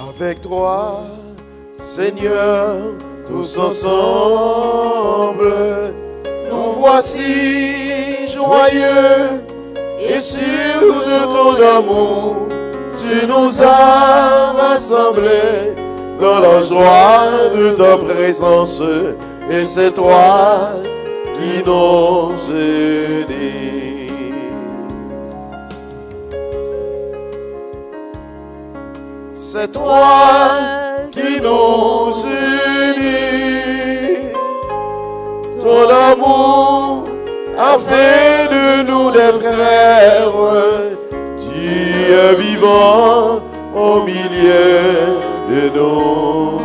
Avec toi, Seigneur, tous ensemble, nous voici joyeux et sûrs de ton amour. Tu nous as rassemblés dans la joie de ta présence, et c'est toi qui nous unis. C'est toi qui nous unis. Ton amour a fait de nous des frères. Tu es vivant au milieu de nous.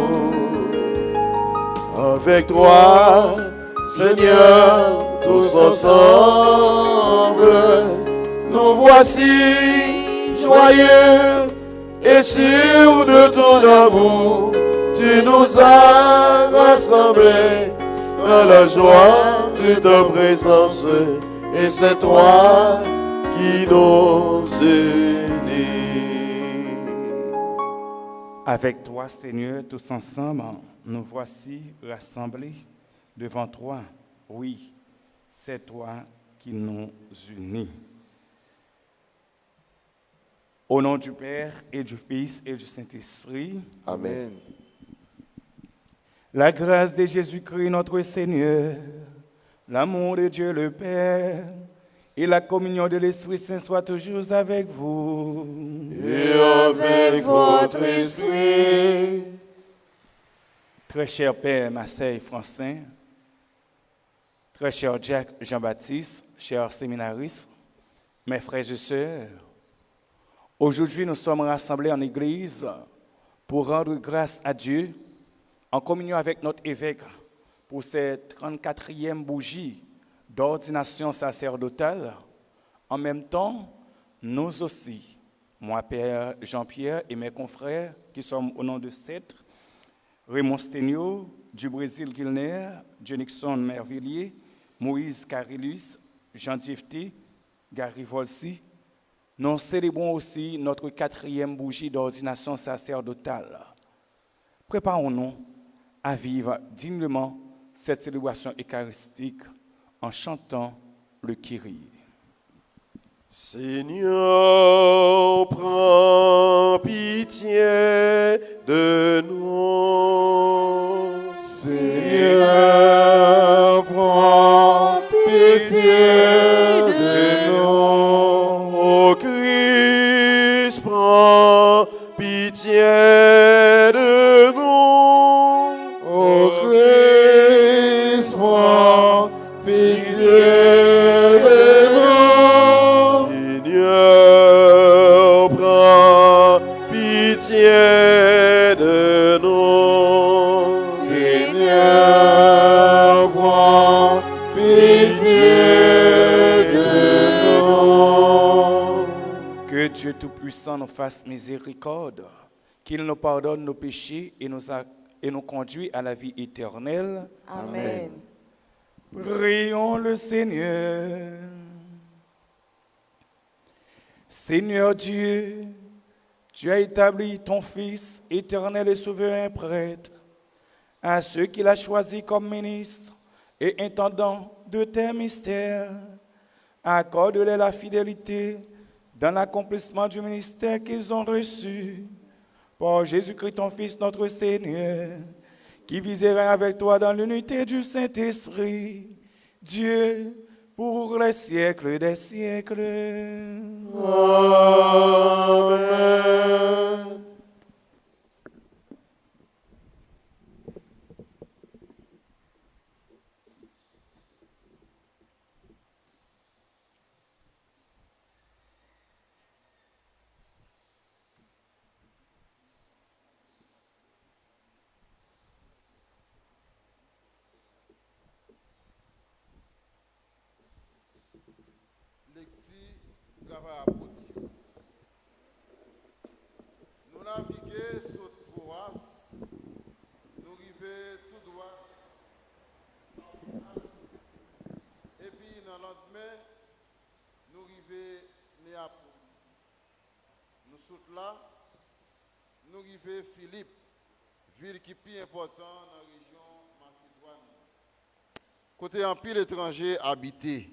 Avec toi, Seigneur, tous ensemble, nous voici joyeux et sûrs de ton amour. Tu nous as rassemblés dans la joie de ta présence, et c'est toi qui nous unis. Avec toi, Seigneur, tous ensemble, nous voici rassemblés devant toi. Oui, c'est toi qui nous unis. Au nom du Père et du Fils et du Saint-Esprit. Amen. La grâce de Jésus-Christ notre Seigneur, l'amour de Dieu le Père et la communion de l'Esprit Saint soient toujours avec vous. Et avec votre esprit. Très cher Père Marseille Francin, très cher Jack Jean-Baptiste, chers séminaristes, mes frères et sœurs, aujourd'hui nous sommes rassemblés en Église pour rendre grâce à Dieu en communion avec notre évêque pour cette 34e bougie d'ordination sacerdotale. En même temps, nous aussi, moi, Père Jean-Pierre et mes confrères qui sommes au nom de Sètre, Raymond Stegno, du Brésil Gilner, John Nixon Mervilliers, Moïse Carillus, Jean Diefté, Gary Volsi, nous célébrons aussi notre 4e bougie d'ordination sacerdotale. Préparons-nous à vivre dignement cette célébration eucharistique en chantant le Kyrie. Seigneur, prends pitié de nous. Seigneur, prends pitié de nous. Ô Christ, prends pitié de nous. Ô Christ, prends pitié de nous. Seigneur, prends pitié de nous. Seigneur, prends pitié de nous. Que Dieu Tout-Puissant nous fasse miséricorde, qu'il nous pardonne nos péchés et nous conduit à la vie éternelle. Amen. Prions le Seigneur. Seigneur Dieu, tu as établi ton Fils, éternel et souverain prêtre, à ceux qu'il a choisis comme ministres et intendants de tes mystères. Accorde-leur la fidélité dans l'accomplissement du ministère qu'ils ont reçu. Par Jésus-Christ, ton Fils, notre Seigneur, qui visera avec toi dans l'unité du Saint-Esprit, Dieu, pour les siècles des siècles. Amen. Lecture du travail apôtre. Nous naviguons sur Troas, nous arrivons tout droit, et puis dans le lendemain, nous arrivons Néapol. Nous sommes là, nous arrivons Philippe, ville qui est plus importante dans la région Macédoine. Côté en pile étranger habité.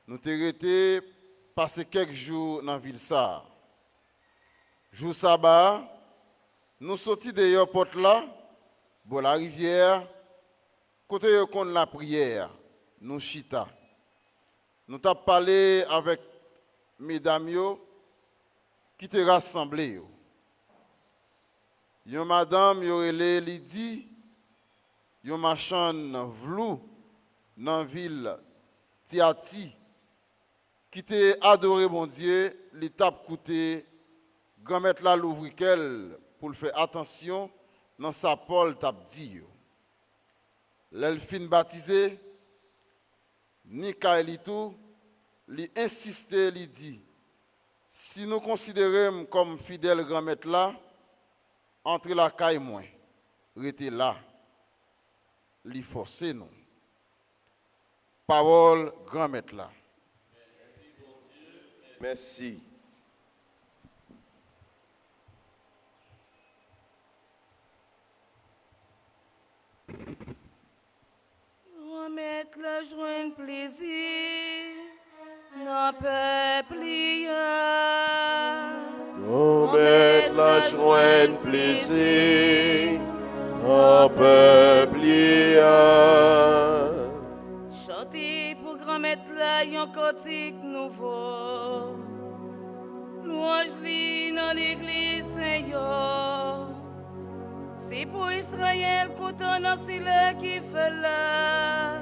Nous avons été passer quelques jours dans la ville ça. Jour sabbat, nous sortis de porte là, pour la rivière, côté de la prière, nous chita. Nous avons parlé avec mesdames qui étaient rassemblées. Yon madame yorele Lydie, yon marchand vlou dans la ville Tiati, qui te adoré mon Dieu, l'étape coûté grand mettre là l'ouvriquel pour le faire attention dans sa Paul tap dit. L'elfine baptisé, Nikaelitou, lui insisté, lui dit, si nous considérons comme fidèle grand maître là, entre la caille moins, restez là, lui forcer nous. Parole grand maître là. Merci. Remettre le joint plaisir, non peuple Remettre la joie de plaisir, non peuple. chanter pour grand-mettre là un cantique nouveau. Louange li dans l'église Seigneur. C'est pour Israël qu'autant dans le qui fait là.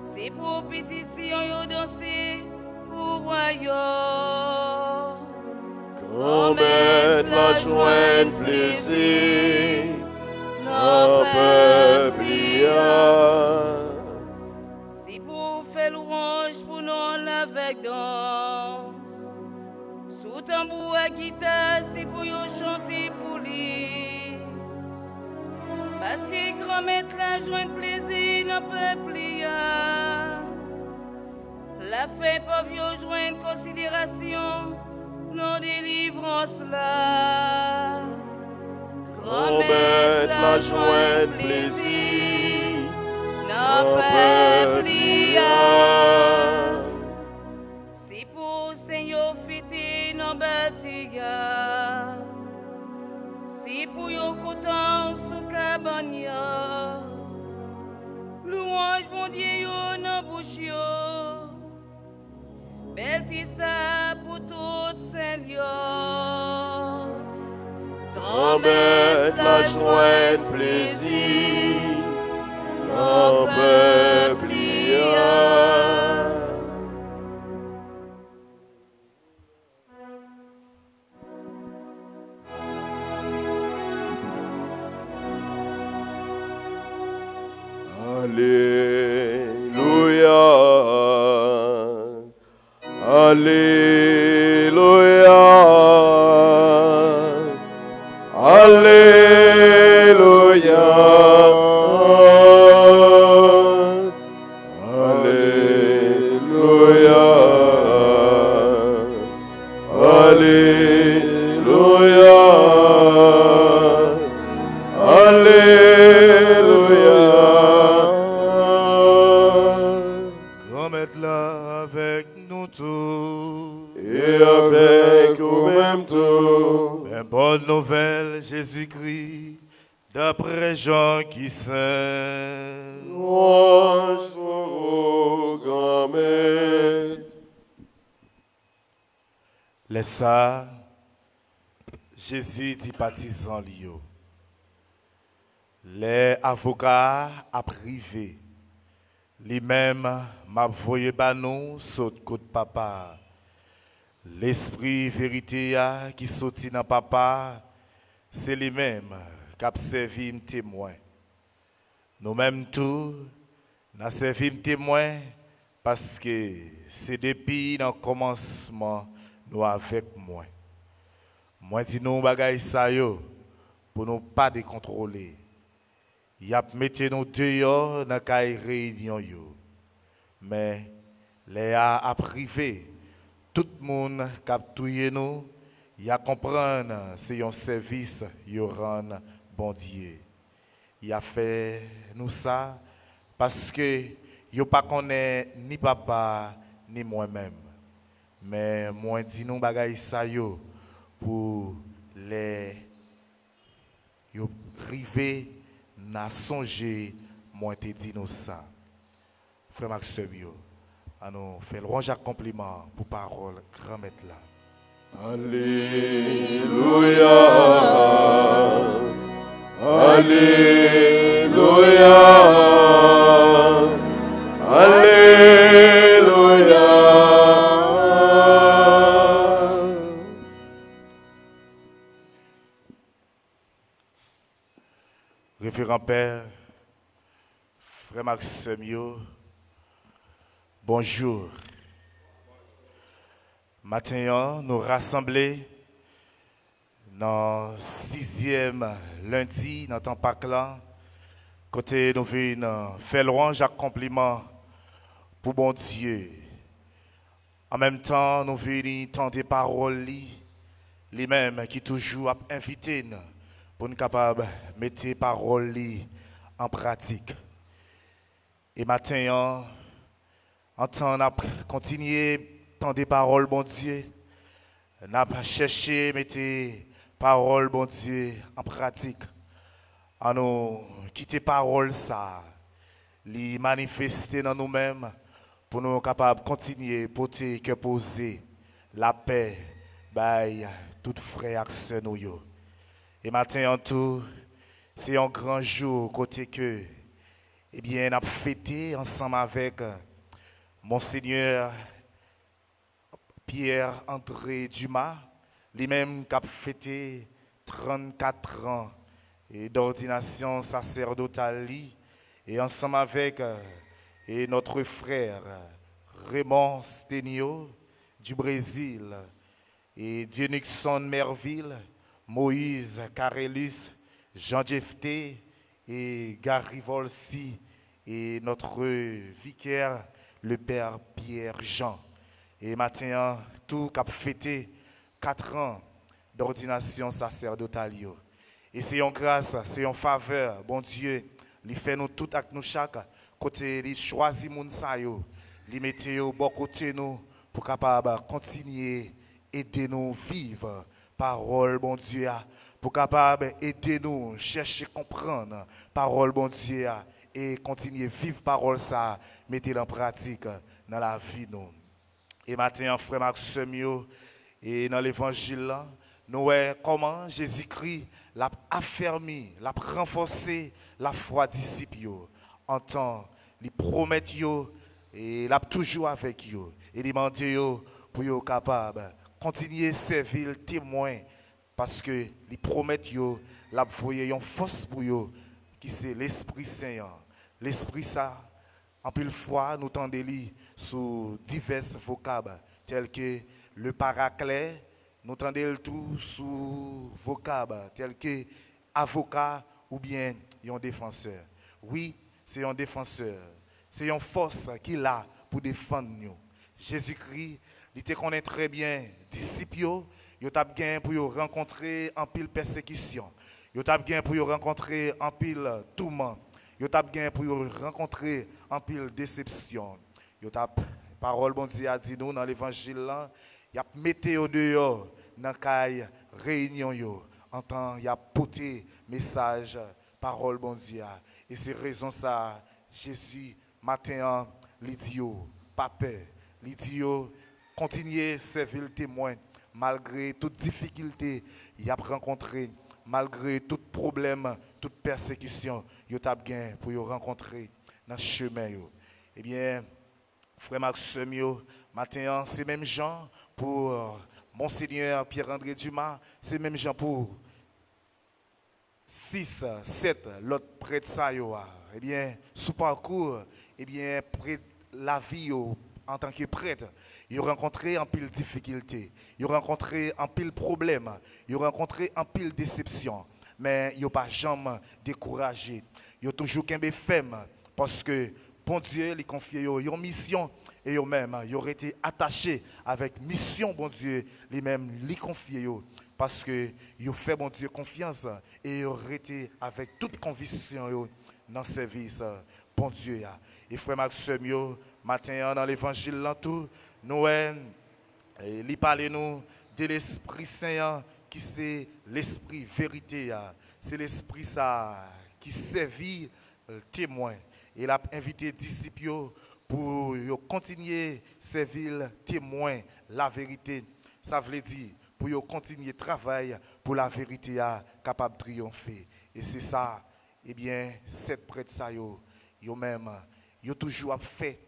C'est pour pétition yo danser pour royaume. Remettre la joie de plaisir, non peuple. C'est pour faire louange pour nous avec danse. Sous tambour à guitare, c'est pour yo chanter pour lui. Parce que grand-maître la joie de plaisir dans le peuple. La fin pour yo joindre considération, nos délivrances là. Remettre la joie de plaisir, non peuple. C'est pour Seigneur fêter nos bâtiments. C'est pour yon content sous cabane. Louange bon Dieu yo nan bouche yo. Belle tissa pour tout Seigneur. remettre la joie de plaisir, non peuple. Alléluia, Alléluia, Alléluia, Alléluia, Alléluia. Remettre-la avec nous tous. Et avec nous-mêmes tous. Mais bonne nouvelle, Jésus-Christ, d'après Jean qui saint. Louange pour grand maître. Laisse ça, Jésus dit baptisant Lio. Les avocats à privé, lui-même m'a voyé banou saute côté papa. L'esprit vérité qui sorti dans papa, c'est lui-même qui a servi un témoin. Nous-mêmes tous, nous avons servi un témoin parce que c'est depuis le commencement nous avec moi. Moi dis nous bagay ça yo pour nous pas décontrôler. Y a mettez nous dehors dans la réunion yo. Mais les a privé tout le monde qui a tué nous, Il a comprendre, c'est un service, il rend bon Dieu. Il a fait nous ça parce que yo pas connaît ni papa ni moi-même. Mais moi dis nous bagay ça yo pour les yo river n'a songer moi te dit nous ça. Frère Maxime yo, à nous faire le ronge compliment pour parole grand maître là. Alléluia. Alléluia. Alléluia. Révérend Père, Frère Maxime yo, bonjour. Maintenant, nous rassemblés dans le 6e lundi, dans le temps Pâques là, côté nous venons faire louange et compliment pour bon Dieu. En même temps, nous venons entendre des paroles, les mêmes qui toujours invités nous pour nous capables de mettre ces paroles en pratique. Et maintenant, en temps de continuer des paroles, bon Dieu, n'a pas cherché mettre paroles, bon Dieu, en pratique. À nous quitter paroles ça, les manifester dans nous-mêmes pour nous capables de continuer porter que poser la paix, by tout frère action nous yo. Et matin en tout, c'est un grand jour côté que, eh bien, on a fêté ensemble avec Monseigneur Pierre-André Dumas, lui-même qui a fêté 34 ans d'ordination sacerdotale, et ensemble avec et notre frère Raymond Stenio du Brésil, et Dionixon Merville, Moïse Carelus, Jean Jefté et Gary Volsi, et notre vicaire, le père Pierre Jean. Et maintenant, tout cap fêté 4 ans d'ordination sacerdotale. Et c'est une grâce, c'est une faveur, bon Dieu, il fait nous tout avec nous chaque côté, il choisit moun sa yo, il mette au bon côté nous pour capable continuer aider nous vivre parole bon Dieu, pour capable aider nous chercher comprendre parole bon Dieu et continuer vivre parole ça, mettez en pratique dans la vie nous. Et maintenant, frère Maxime, et dans l'évangile, nous voyons comment Jésus-Christ l'a affermi, l'a renforcé la foi des disciples en temps, il promet et l'a toujours avec eux. Et il demande pour être capable de continuer à servir le témoin parce que il promet l'a voyé une force pour eux qui c'est l'Esprit Saint. L'Esprit ça, en plus fois, nous tendons sous divers vocables, tels que le paraclet, nous tendons tout sous vocables, tels que avocat ou bien un défenseur. Oui, c'est un défenseur. C'est une force qu'il a pour défendre nous. Jésus-Christ, il te connaît très bien, disciples, il a bien pour rencontrer en pile persécution. Il a bien pour rencontrer en pile tourment. Yo tap gen pour rencontrer en pile déception. Yo tap parole bon Dieu a dit nous dans l'évangile là, y a metté au dehors dans caille réunion yo. En temps y a porté message parole bon Dieu. Et c'est raison ça Jésus matin li dit yo pas peur. Li dit yo continuer servir le témoin malgré toute difficulté y a rencontré. Malgré tout problème, toute persécution, vous avez bien pour vous rencontrer dans le chemin. Eh bien, frère Maxime, maintenant, c'est même gens pour Monseigneur Pierre-André Dumas, c'est même gens pour 6, 7, l'autre près de ça. Eh bien, sous parcours, eh bien, près de la vie, en tant que prêtre, ils ont rencontré en pile difficulté, ils ont rencontré en pile problème, ils ont rencontré en pile déception, mais ils n'ont pas jamais découragé. Ils ont toujours qu'un femme parce que bon Dieu les confie une mission et eux-mêmes, ils auraient été attachés avec mission, bon Dieu, les mêmes, les confier, parce que ils ont fait, bon Dieu, confiance, et ils auraient été avec toute conviction dans le service, bon Dieu. Et frère Maxime, matin, dans l'évangile, là, tout, nous, il parle nous de l'Esprit Saint, qui c'est l'Esprit vérité, c'est l'Esprit ça qui servit témoin. Il a invité les disciples pour continuer à servir témoin la vérité. Ça veut dire pour continuer à travailler pour la vérité capable de triompher. Et c'est ça, eh bien, cette prêtre ça yo même, yo toujours fait,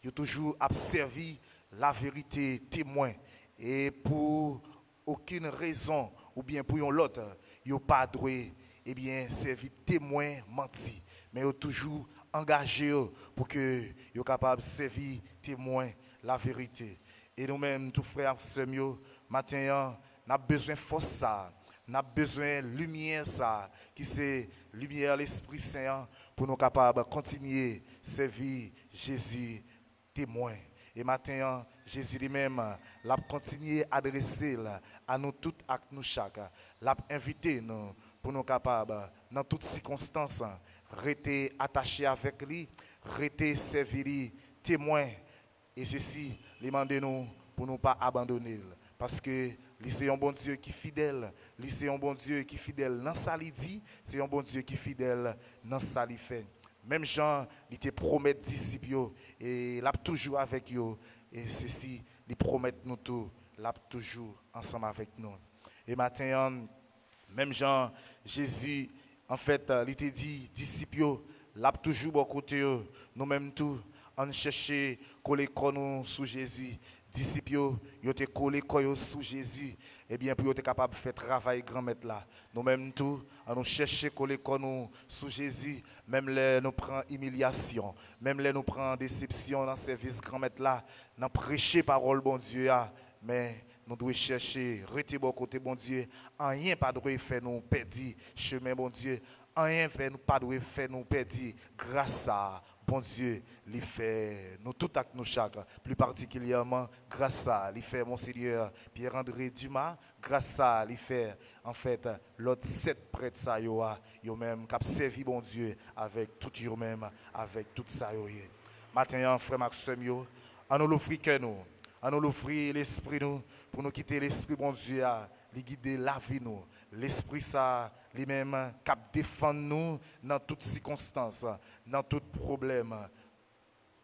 yo toujours servi la vérité témoin. Et pour aucune raison ou bien pour l'autre, yo pas droit, eh bien, servir témoin menti, mais yo toujours engagé pour que yo capable servir témoin la vérité. Et nous-mêmes, tous frères et matin, nous avons besoin de force ça, nous avons besoin de lumière ça, qui c'est lumière l'Esprit Saint pour nous capables de continuer à servir Jésus témoin. Et maintenant, Jésus lui-même l'a continué à adresser à nous tous, à nous chaque, l'a invité nous pour nous capables, dans toutes circonstances, rester attachés avec lui, rester servir témoin. Et ceci, demandez-nous pour ne pas abandonner. Parce que c'est un bon Dieu qui est fidèle. C'est un bon Dieu qui est fidèle dans sa dit. C'est un bon Dieu qui est fidèle dans sa fait. Même Jean, il te promet disciples et il a toujours avec eux. Et ceci, il promet nous tout. Il a toujours ensemble avec nous. Et maintenant, même Jean, Jésus, en fait, il te dit, disciples, il a toujours à côté eux. Nous-mêmes tout, on cherche coller nous sous Jésus. Disciples, ils ont collé sous Jésus. Eh bien, pour être capable de faire travail grand maître là. Nous-mêmes tout, on nous cherche coller nous sous Jésus. Même les nous prend humiliation, même les nous prend déception dans le service grand maître là. Nous prêcher parole bon Dieu mais nous devons chercher, rester bon côté bon Dieu. Rien pas de faire nous perdre chemin bon Dieu. Rien pas de faire nous perdre grâce à bon Dieu, il fait nous tout avec nous chaque, plus particulièrement grâce à il fait Monseigneur Pierre-André Dumas, grâce à il fait en fait l'autre 7 prêtres ça yo même qui servi bon Dieu avec tout yo même avec tout ça yo. Maintenant frère Maxime yo, on nous l'offrir que nous, on nous l'offrir l'esprit nous pour nous quitter l'esprit bon Dieu li guider la vie nous, l'esprit ça lui-même cap défendre nous dans toutes circonstances, dans tout problème.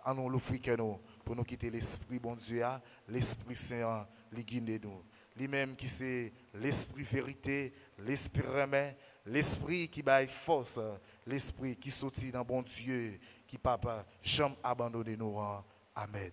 En nous l'offrir que nous pour nous quitter l'esprit bon Dieu, l'esprit saint li guider nous. Lui-même qui c'est l'esprit vérité, l'esprit remet, l'esprit qui baille force, l'esprit qui sortit dans bon Dieu, qui papa jamais abandonner nous. Amen.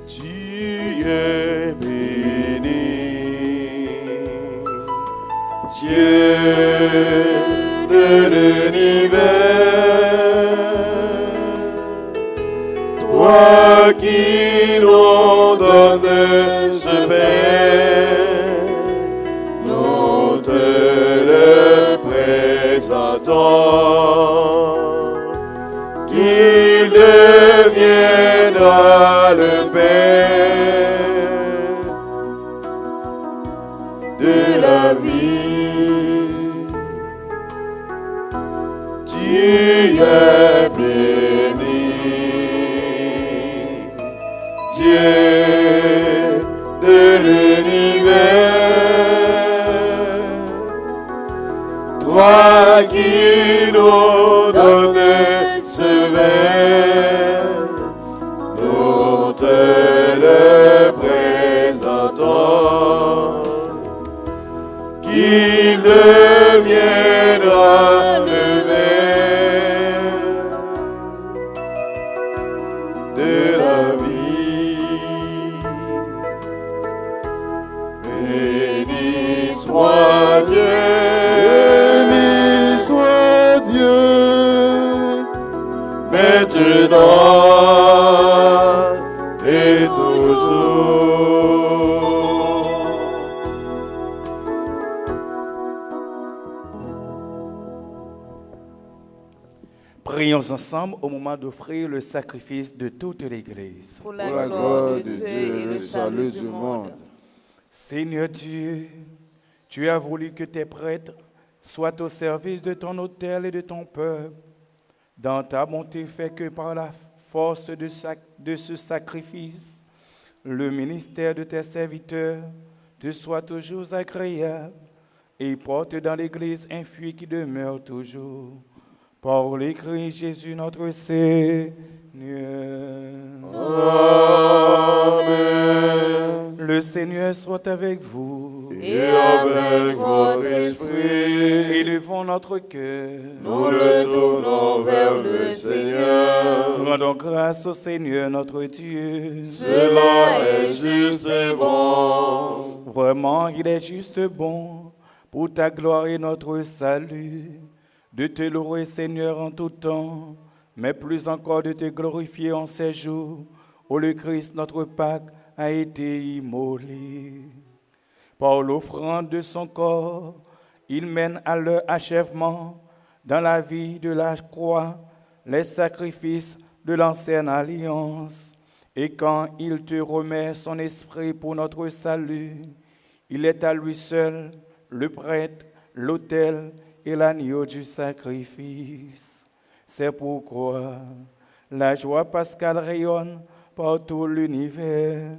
Dieu béni, Dieu de l'univers. de la vie. Tu es béni, Dieu de l'univers, toi qui nous donnes ce verre, nous te le présentons, qu'il deviendra le verre de la vie. Béni soit Dieu, béni soit Dieu, maintenant et toujours. Prions ensemble au moment d'offrir le sacrifice de toute l'Église. Pour Pour la gloire de Dieu et le salut du monde. Seigneur Dieu, tu as voulu que tes prêtres soient au service de ton autel et de ton peuple. Dans ta bonté, fais que par la force de ce sacrifice, le ministère de tes serviteurs te soit toujours agréable et porte dans l'Église un fruit qui demeure toujours. Par le Christ Jésus notre Seigneur. Amen. Le Seigneur soit avec vous. Et avec votre esprit, Élevons notre cœur. nous le tournons vers le Seigneur. Rendons grâce au Seigneur notre Dieu. Cela est juste et bon. Vraiment, il est juste bon pour ta gloire et notre salut, de te louer, Seigneur, en tout temps, mais plus encore de te glorifier en ces jours où le Christ, notre Pâque, a été immolé. Par l'offrande de son corps, il mène à leur achèvement dans la vie de la croix les sacrifices de l'ancienne alliance. Et quand il te remet son esprit pour notre salut, il est à lui seul le prêtre, l'autel et l'agneau du sacrifice. C'est pourquoi la joie pascale rayonne par tout l'univers.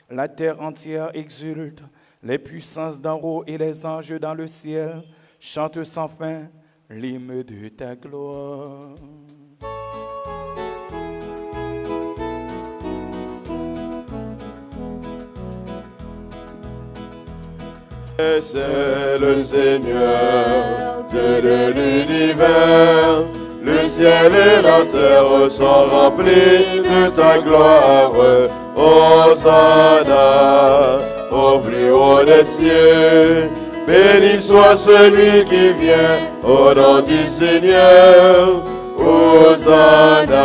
La terre entière exulte, les puissances d'en haut et les anges dans le ciel chantent sans fin l'hymne de ta gloire. C'est le Seigneur, Dieu de l'univers. Le ciel et la terre sont remplis de ta gloire. Hosanna au plus haut des cieux. Béni soit celui qui vient au nom du Seigneur. Hosanna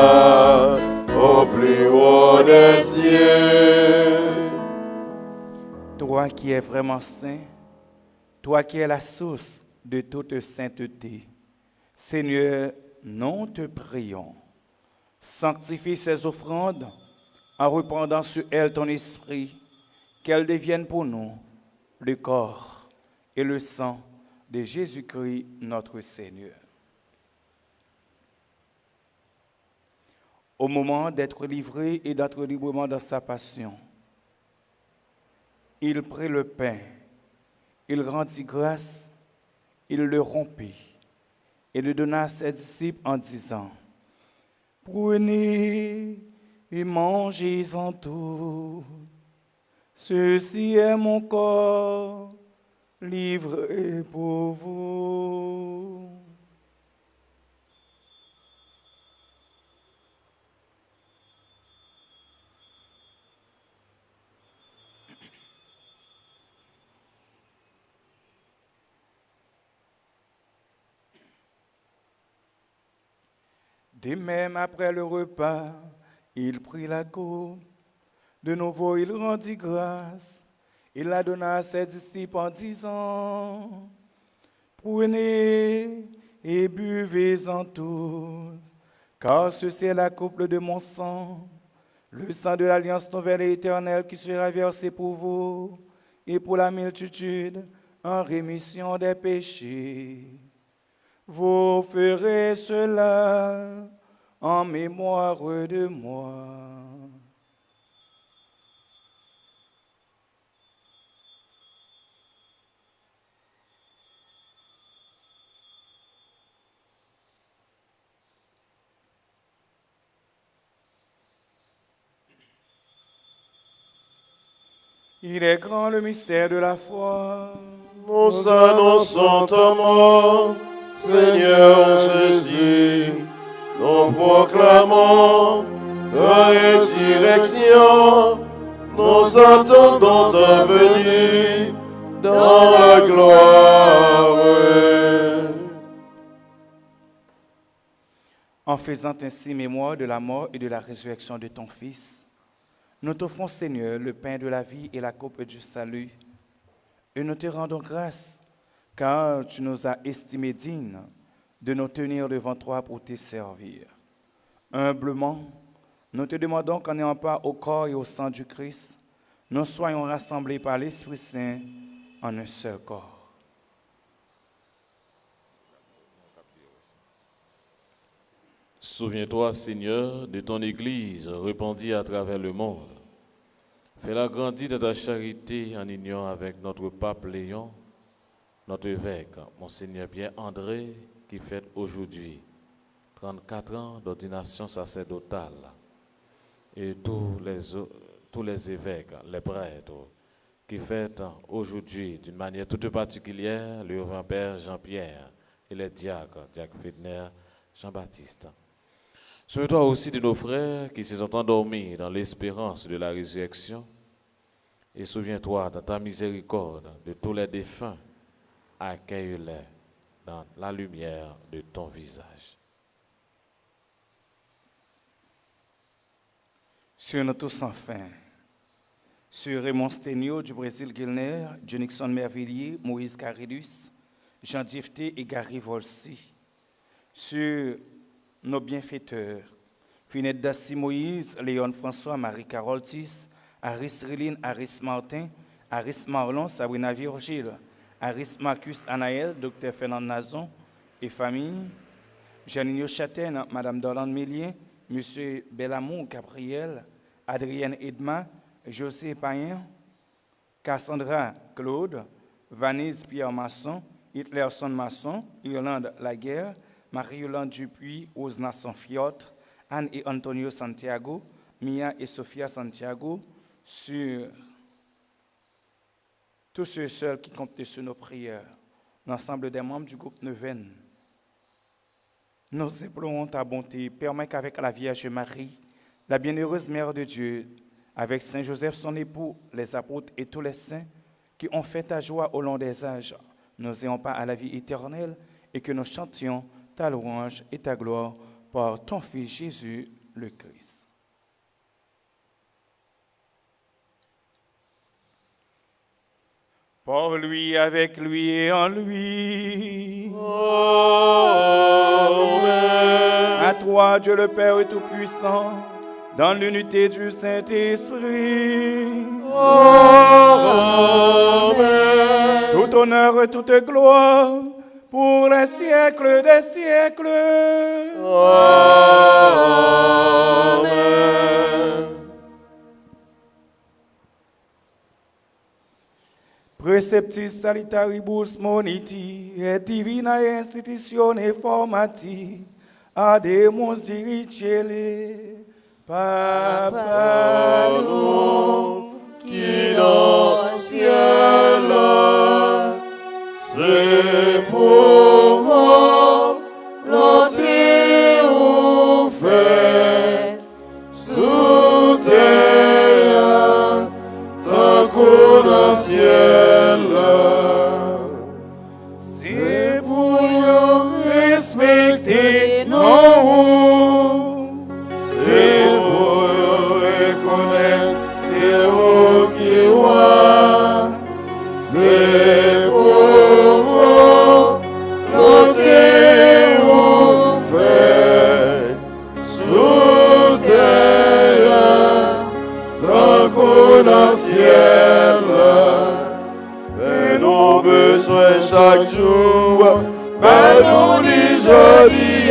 au plus haut des cieux. Toi qui es vraiment saint, toi qui es la source de toute sainteté, Seigneur, nous te prions. Sanctifie ces offrandes en répandant sur elles ton esprit, qu'elles deviennent pour nous le corps et le sang de Jésus-Christ notre Seigneur. Au moment d'être livré et d'être librement dans sa passion, il prit le pain, il rendit grâce, il le rompit et le donna à ses disciples en disant: Prenez et mangez-en tous. Ceci est mon corps livré pour vous. De même, après le repas, il prit la coupe. De nouveau, il rendit grâce. Il la donna à ses disciples en disant: Prenez et buvez-en tous, car ceci est la coupe de mon sang, le sang de l'alliance nouvelle et éternelle qui sera versé pour vous et pour la multitude en rémission des péchés. Vous ferez cela en mémoire de moi. Il est grand le mystère de la foi. Nous annonçons ta mort, Seigneur Jésus. Nous proclamons ta résurrection. Nous attendons ta venue dans la gloire. En faisant ainsi mémoire de la mort et de la résurrection de ton Fils, nous t'offrons, Seigneur, le pain de la vie et la coupe du salut. Et nous te rendons grâce, car tu nous as estimés dignes de nous tenir devant toi pour te servir. Humblement, nous te demandons qu'en ayant part au corps et au sang du Christ, nous soyons rassemblés par l'Esprit Saint en un seul corps. Souviens-toi, Seigneur, de ton Église répandue à travers le monde. Fais-la grandir de ta charité en union avec notre pape Léon, notre évêque, Monseigneur Pierre-André, qui fête aujourd'hui 34 ans d'ordination sacerdotale, et tous les évêques, les prêtres, qui fêtent aujourd'hui d'une manière toute particulière le reverend Père Jean-Pierre et les diacres, Diacre Fedner, Jean-Baptiste. Souviens-toi aussi de nos frères qui se sont endormis dans l'espérance de la résurrection. Et souviens-toi dans ta miséricorde de tous les défunts. Accueille-les dans la lumière de ton visage. Sur nous tous sans fin, sur Raymond Sténio du Brésil Guilner, Jonixon Mervillier, Moïse Caridus, Jean Difté et Gary Volsi, sur nos bienfaiteurs, Finette Dassi Moïse, Léon François, Marie-Carole Tis, Aris Riline, Aris Martin, Aris Marlon, Sabrina Virgile, Aris Marcus Anaël, Dr Fernand Nazon et famille, Janine Châtaine, Madame Dorlande Mélier, Monsieur Bellamour Gabriel, Adrienne Edma, José Payen, Cassandra Claude, Vanise Pierre Masson, Hitlerson Masson, Yolande Laguerre, Marie-Yolande Dupuis, Osna Sanfiotre, Anne et Antonio Santiago, Mia et Sofia Santiago, sur tous ceux seuls qui comptent sur nos prières, l'ensemble des membres du groupe Neuvaine. Nous implorons ta bonté, permets qu'avec la Vierge Marie, la bienheureuse Mère de Dieu, avec Saint Joseph son époux, les apôtres et tous les saints qui ont fait ta joie au long des âges, nous ayons pas à la vie éternelle et que nous chantions ta louange et ta gloire par ton Fils Jésus le Christ. Par lui, avec lui et en lui. Amen. À toi, Dieu le Père Tout-Puissant, dans l'unité du Saint-Esprit. Amen. Tout honneur et toute gloire pour les siècles des siècles. Amen. Preceptis salitaribus moniti et divinae institutione formati ademus diricele. Papa nous qui dans le ciel, c'est pour vous l'entrée ou fait sous terre, tant qu'au dans le ciel. C'est pour respecter nos c'est pour reconnaître, c'est dans le ciel. Mais nos besoins chaque jour, pardonnez aujourd'hui,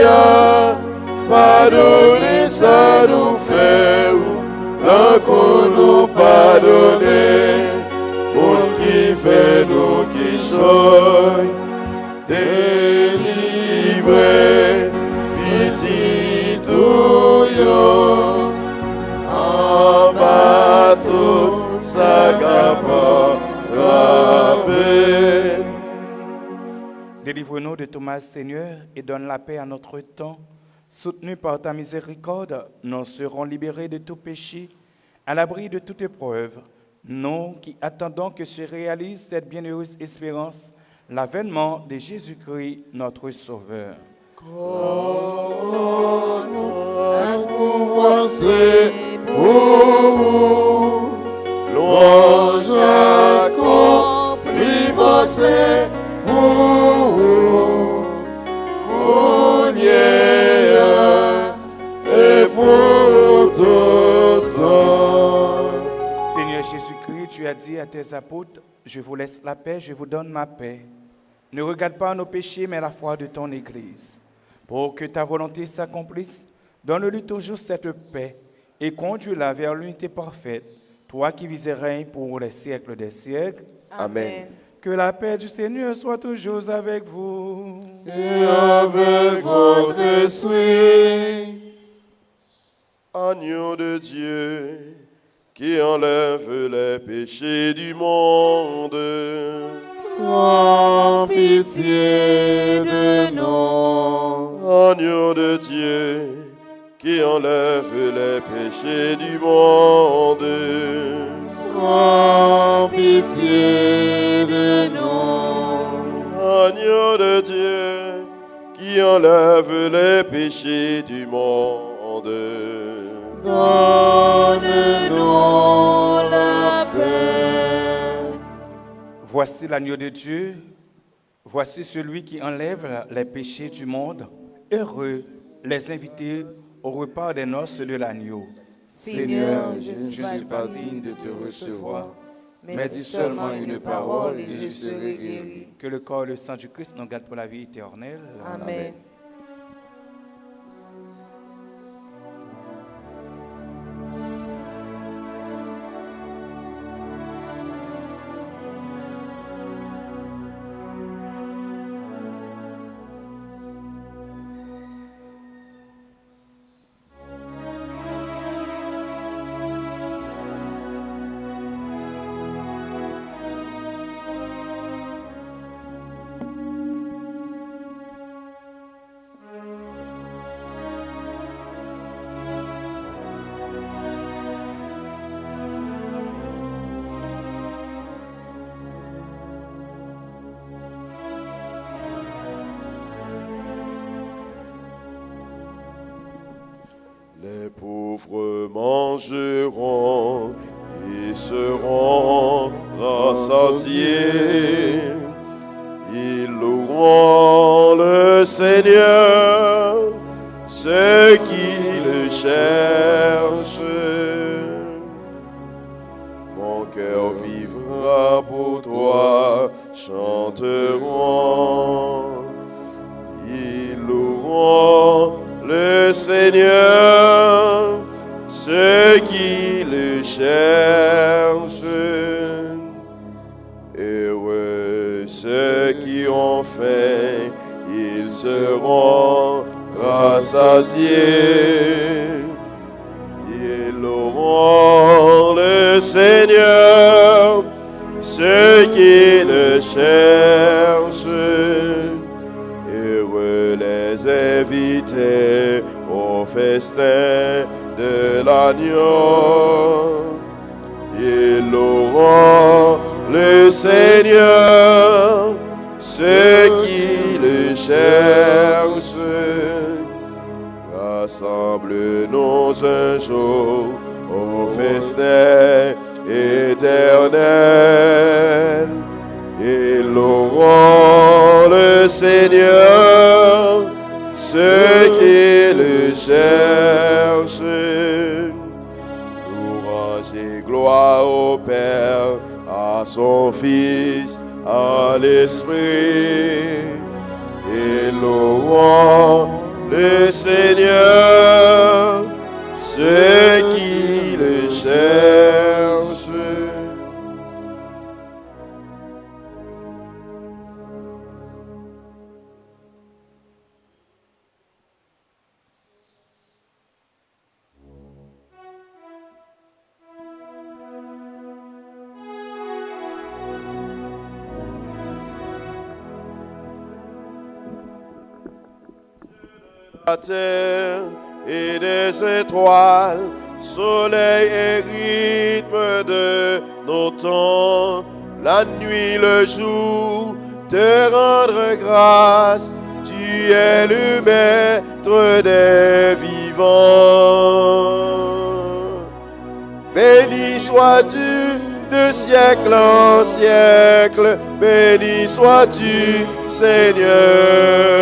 pardonnez ça nous fait, tant qu'on nous pardonne, pour qui fait nous qui soyons délivrés, pitié tout yo, en bateau, ça capable traverser. Délivre-nous de tout mal, Seigneur, et donne la paix à notre temps. Soutenus par ta miséricorde, nous serons libérés de tout péché, à l'abri de toute épreuve. Nous qui attendons que se réalise cette bienheureuse espérance, l'avènement de Jésus-Christ, notre Sauveur. Un pouvoir c'est pour vous, louange accomplissement c'est pour vous, et pour tout temps. Seigneur Jésus-Christ, tu as dit à tes apôtres, je vous laisse la paix, je vous donne ma paix. Ne regarde pas nos péchés, mais la foi de ton Église. Pour que ta volonté s'accomplisse, donne-lui toujours cette paix et conduis-la vers l'unité parfaite, toi qui vis et règnes pour les siècles des siècles. Amen. Que la paix du Seigneur soit toujours avec vous. Et avec votre esprit, agneau de Dieu, qui enlève les péchés du monde, Prends pitié de nous. agneau de Dieu, qui enlève les péchés du monde, Prends pitié de nous. agneau de Dieu, qui enlève les péchés du monde. Donne-nous la paix. Voici l'agneau de Dieu, voici celui qui enlève les péchés du monde. Heureux les invités au repas des noces de l'agneau. Seigneur, je ne suis pas digne de te recevoir, mais dis seulement une parole et je serai guéri. Que le corps et le sang du Christ nous gardent pour la vie éternelle. Amen. Les pauvres mangeront et seront rassasiés. Ils loueront le Seigneur, ceux qui le cherchent. Mon cœur vivra pour toi, chanteront. Ils loueront le Seigneur, ceux qui le cherchent. Heureux ceux qui ont faim, ils seront rassasiés. Ils loueront le Seigneur, ceux qui le cherchent. Heureux les invités au festin de l'agneau. Ils loueront le Seigneur, ceux qui le cherchent. Rassemble-nous un jour au festin éternel. Ils loueront le Seigneur, ceux qui le cherchent. Louange et gloire au au Père, à son Fils, à l'Esprit, et louons le Seigneur, ceux qui le cherchent. La terre et des étoiles, soleil et rythme de nos temps, la nuit, le jour, te rendre grâce, tu es le maître des vivants. Béni sois-tu de siècle en siècle, béni sois-tu, Seigneur.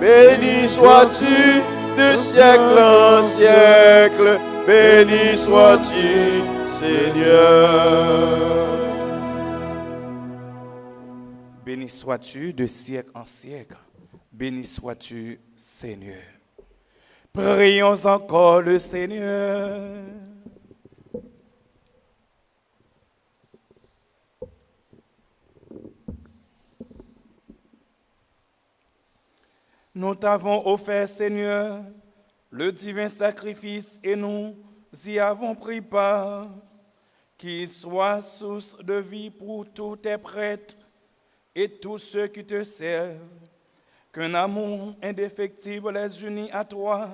Béni sois-tu de siècle en siècle, béni sois-tu, Seigneur. Béni sois-tu de siècle en siècle, béni sois-tu, Seigneur. Prions encore le Seigneur. Nous t'avons offert, Seigneur, le divin sacrifice et nous y avons pris part. Qu'il soit source de vie pour tous tes prêtres et tous ceux qui te servent. Qu'un amour indéfectible les unit à toi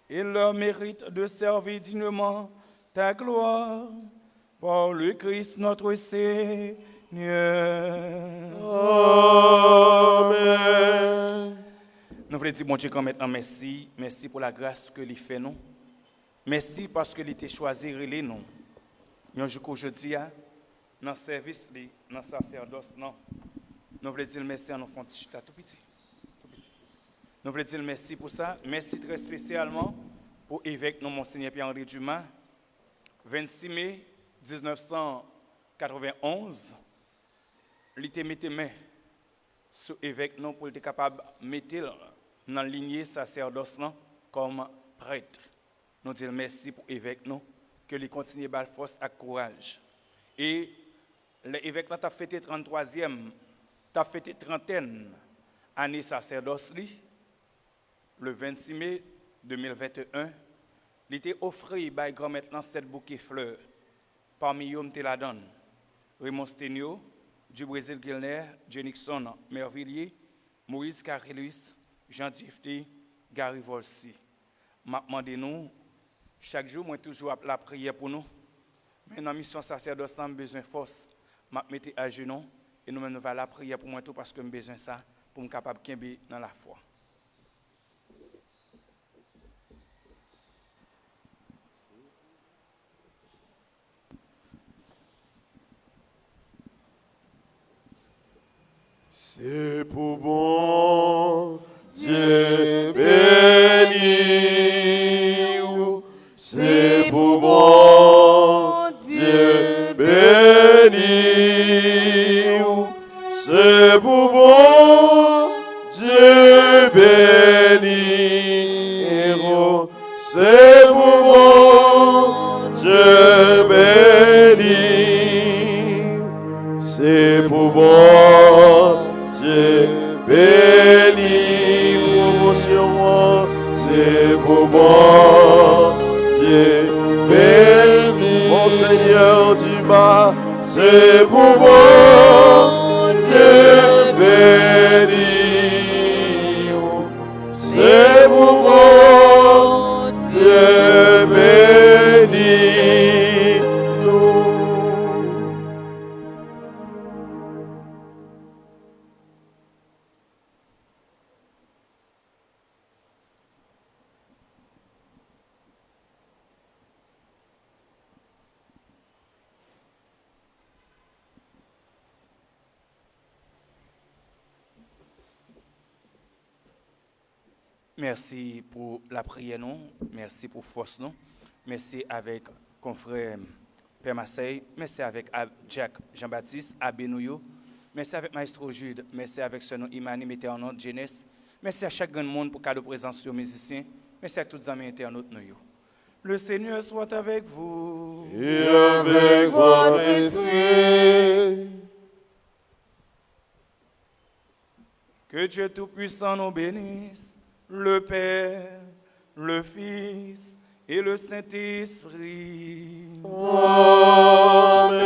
et leur mérite de servir dignement ta gloire. Par le Christ notre Seigneur. Amen. Nous voulons dire, bon Dieu, maintenant, merci. Merci pour la grâce que lui fait nous. Merci parce qu'il était choisi de nous. Nous jour qu'aujourd'hui, dans le service, dans le sacerdoce, non. Nous voulons dire merci à nos enfants tout petit. Nous voulons dire merci pour ça. Merci très spécialement pour l'évêque, Monseigneur Pierre-Henri Dumas, 26 mai 1991. Il était mis main sur l'évêque pour être capable de mettre dans la lignée sacerdoce comme prêtre. Nous disons merci pour l'évêque, que lui continue à force et courage. Et l'évêque a fêté 33e, a fêté 30e année sacerdoce, le 26 mai 2021. Il était offert par grand-mère 7 bouquets de fleurs. Parmi eux, il la donne. Raymond Stenio, du Brésil Gilner, Jenixon Mervillier, Moïse Carillus, Jean Difté, Gary Volsi. Je demande nous, chaque jour, moi toujours la prière pour nous. Mais dans la mission sacerdoce, nous avons besoin de force. Je me mets à genoux et nous allons la prière pour moi tout parce que j'ai besoin de ça pour me capable de camper dans la foi. C'est pour bon Dieu béni, c'est pour bon Dieu béni, c'est pour bon Dieu béni, c'est pour bon Dieu béni, c'est pour bon Dieu béni, promotion, c'est pour bon Dieu béni, mon Seigneur Dumas, c'est pour bon Dieu béni, c'est pour bon Dieu béni, nous. Merci pour la prière, non. Merci pour la force, non. Merci avec confrère Père Marseille, merci avec Jack Jean-Baptiste, Abbé Nouyo. Merci avec Maestro Jude, merci avec ce nom Imani, mettez en nom de jeunesse. Merci à chaque grand monde pour cadeau présence aux musiciens. Merci à tous les amis internautes. Le Seigneur soit avec vous. Et avec votre esprit. Que Dieu Tout-Puissant nous bénisse, le Père, le Fils et le Saint-Esprit. Amen.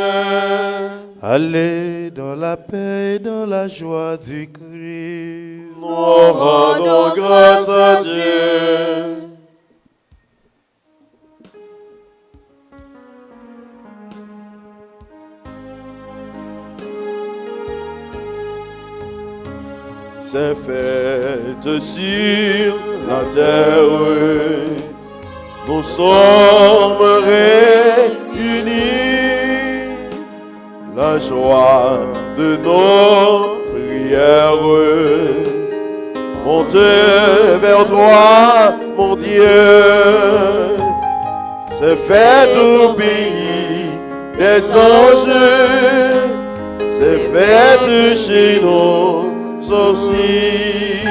Allez dans la paix et dans la joie du Christ. Nous rendons grâce à Dieu. C'est fête sur la terre, nous sommes réunis, la joie de nos prières monte vers toi, mon Dieu. C'est fête au pays des anges, c'est fête chez nous aussi,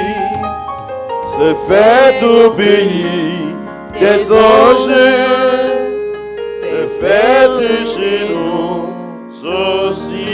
c'est fête au pays des anges, c'est fête chez nous aussi.